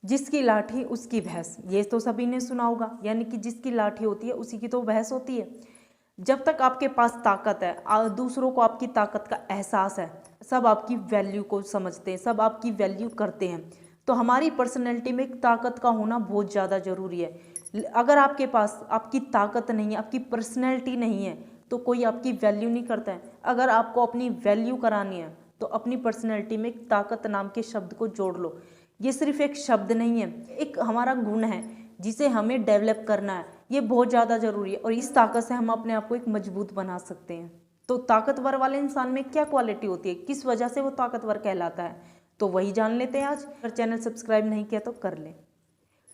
जिसकी लाठी उसकी भैंस, ये तो सभी ने सुना होगा। यानी कि जिसकी लाठी होती है उसी की तो भैंस होती है। जब तक आपके पास ताकत है, दूसरों को आपकी ताकत का एहसास है, सब आपकी वैल्यू को समझते हैं, सब आपकी वैल्यू करते हैं। तो हमारी पर्सनैलिटी में ताकत का होना बहुत ज़्यादा ज़रूरी है। अगर आपके पास आपकी ताकत नहीं है, आपकी पर्सनैलिटी नहीं है, तो कोई आपकी वैल्यू नहीं करता है। अगर आपको अपनी वैल्यू करानी है तो अपनी पर्सनैलिटी में ताकत नाम के शब्द को जोड़ लो। ये सिर्फ एक शब्द नहीं है, एक हमारा गुण है जिसे हमें डेवलप करना है। ये बहुत ज़्यादा ज़रूरी है और इस ताकत से हम अपने आप को एक मजबूत बना सकते हैं। तो ताकतवर वाले इंसान में क्या क्वालिटी होती है, किस वजह से वो ताकतवर कहलाता है, तो वही जान लेते हैं आज। अगर चैनल सब्सक्राइब नहीं किया तो कर लें।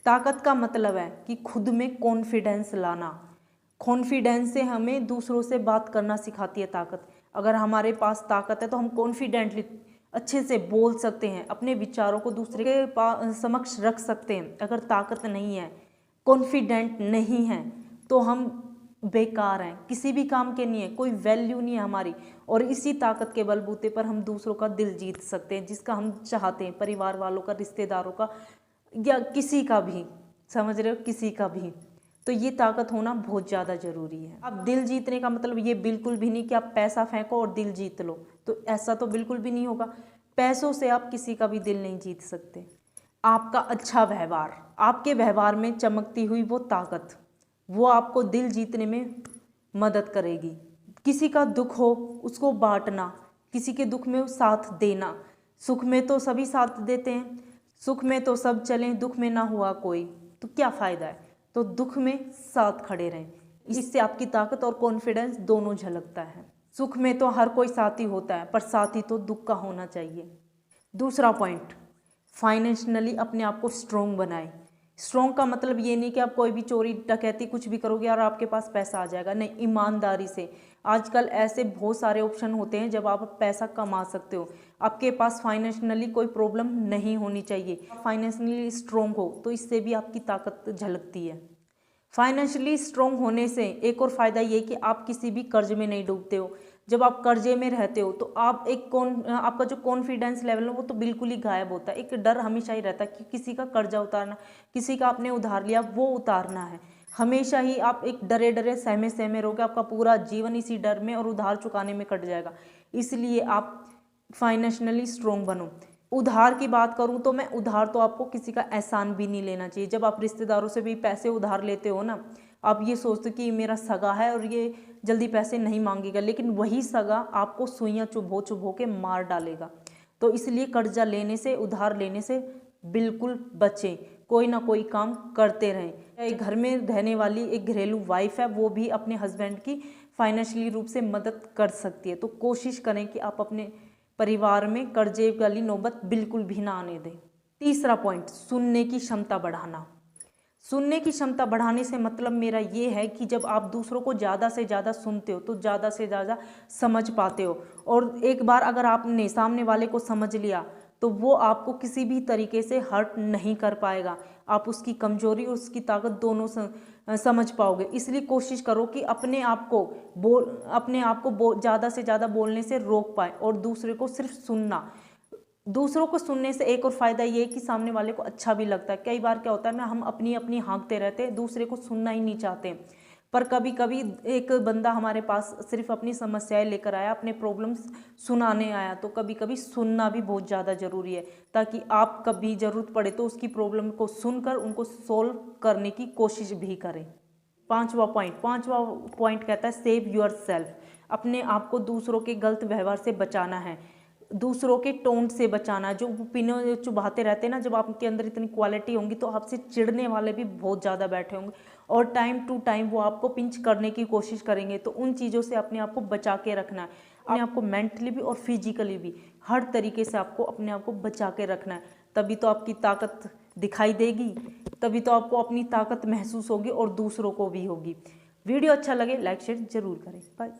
ताकत का मतलब है कि खुद में कॉन्फिडेंस लाना। कॉन्फिडेंस से हमें दूसरों से बात करना सिखाती है ताकत। अगर हमारे पास ताकत है तो हम कॉन्फिडेंटली अच्छे से बोल सकते हैं, अपने विचारों को दूसरे के समक्ष रख सकते हैं। अगर ताकत नहीं है, कॉन्फिडेंट नहीं है, तो हम बेकार हैं, किसी भी काम के नहीं है, कोई वैल्यू नहीं है हमारी। और इसी ताकत के बलबूते पर हम दूसरों का दिल जीत सकते हैं, जिसका हम चाहते हैं, परिवार वालों का, रिश्तेदारों का, या किसी का भी, समझ रहे हो, किसी का भी। तो ये ताकत होना बहुत ज़्यादा ज़रूरी है। अब दिल जीतने का मतलब ये बिल्कुल भी नहीं कि आप पैसा फेंको और दिल जीत लो, तो ऐसा तो बिल्कुल भी नहीं होगा। पैसों से आप किसी का भी दिल नहीं जीत सकते। आपका अच्छा व्यवहार, आपके व्यवहार में चमकती हुई वो ताकत, वो आपको दिल जीतने में मदद करेगी। किसी का दुख हो उसको बांटना, किसी के दुख में साथ देना। सुख में तो सभी साथ देते हैं, सुख में तो सब चलें, दुख में ना हुआ कोई, तो क्या फ़ायदा है। तो दुख में साथ खड़े रहें, इससे आपकी ताकत और कॉन्फिडेंस दोनों झलकता है। सुख में तो हर कोई साथी होता है, पर साथी तो दुख का होना चाहिए। दूसरा पॉइंट, फाइनेंशियली अपने आप को स्ट्रोंग बनाए। स्ट्रोंग का मतलब ये नहीं कि आप कोई भी चोरी डकैती कुछ भी करोगे और आपके पास पैसा आ जाएगा, नहीं, ईमानदारी से। आजकल ऐसे बहुत सारे ऑप्शन होते हैं जब आप पैसा कमा सकते हो। आपके पास फाइनेंशियली कोई प्रॉब्लम नहीं होनी चाहिए, फाइनेंशियली स्ट्रोंग हो, तो इससे भी आपकी ताकत झलकती है। फाइनेंशियली स्ट्रोंग होने से एक और फ़ायदा ये कि आप किसी भी कर्ज में नहीं डूबते हो। जब आप कर्जे में रहते हो तो आप आपका जो कॉन्फिडेंस लेवल है वो तो बिल्कुल ही गायब होता है। एक डर हमेशा ही रहता है कि किसी का कर्जा उतारना, किसी का आपने उधार लिया वो उतारना है। हमेशा ही आप एक डरे डरे सहमे सहमे रहोगे, आपका पूरा जीवन इसी डर में और उधार चुकाने में कट जाएगा। इसलिए आप फाइनेंशियली स्ट्रोंग बनो। उधार की बात करूं तो मैं उधार तो आपको किसी का एहसान भी नहीं लेना चाहिए। जब आप रिश्तेदारों से भी पैसे उधार लेते हो ना, आप ये सोचते कि मेरा सगा है और ये जल्दी पैसे नहीं मांगेगा, लेकिन वही सगा आपको सुइयां चुभो के मार डालेगा। तो इसलिए कर्जा लेने से, उधार लेने से बिल्कुल बचें। कोई ना कोई काम करते रहें। एक घर में रहने वाली एक घरेलू वाइफ है, वो भी अपने हस्बैंड की फाइनेंशियली रूप से मदद कर सकती है। तो कोशिश करें कि आप अपने परिवार में कर्जे वाली नौबत बिल्कुल भी ना आने दें। तीसरा पॉइंट, सुनने की क्षमता बढ़ाना। सुनने की क्षमता बढ़ाने से मतलब मेरा ये है कि जब आप दूसरों को ज़्यादा से ज़्यादा सुनते हो तो ज़्यादा से ज़्यादा समझ पाते हो। और एक बार अगर आपने सामने वाले को समझ लिया तो वो आपको किसी भी तरीके से हर्ट नहीं कर पाएगा। आप उसकी कमजोरी और उसकी ताकत दोनों समझ पाओगे। इसलिए कोशिश करो कि अपने आप को ज़्यादा से ज़्यादा बोलने से रोक पाए और दूसरे को सिर्फ सुनना। दूसरों को सुनने से एक और फ़ायदा ये है कि सामने वाले को अच्छा भी लगता है। कई बार क्या होता है ना, हम अपनी अपनी हाँकते रहते हैं, दूसरे को सुनना ही नहीं चाहते। पर कभी कभी एक बंदा हमारे पास सिर्फ अपनी समस्याएं लेकर आया, अपने प्रॉब्लम्स सुनाने आया, तो कभी कभी सुनना भी बहुत ज़्यादा ज़रूरी है, ताकि आप कभी ज़रूरत पड़े तो उसकी प्रॉब्लम को सुनकर उनको सोल्व करने की कोशिश भी करें। पांचवा पॉइंट कहता है सेव योर सेल्फ। अपने आप को दूसरों के गलत व्यवहार से बचाना है, दूसरों के टोंट से बचाना। जो पिनो चुभाते रहते हैं ना, जब आपके अंदर इतनी क्वालिटी होंगी तो आपसे चिढ़ने वाले भी बहुत ज़्यादा बैठे होंगे और टाइम टू टाइम वो आपको पिंच करने की कोशिश करेंगे। तो उन चीज़ों से अपने आप को बचा के रखना है। अपने आप को मेंटली भी और फिजिकली भी हर तरीके से आपको अपने आप को बचा के रखना है। तभी तो आपकी ताकत दिखाई देगी, तभी तो आपको अपनी ताकत महसूस होगी और दूसरों को भी होगी। वीडियो अच्छा लगे लाइक शेयर जरूर करें। बाय।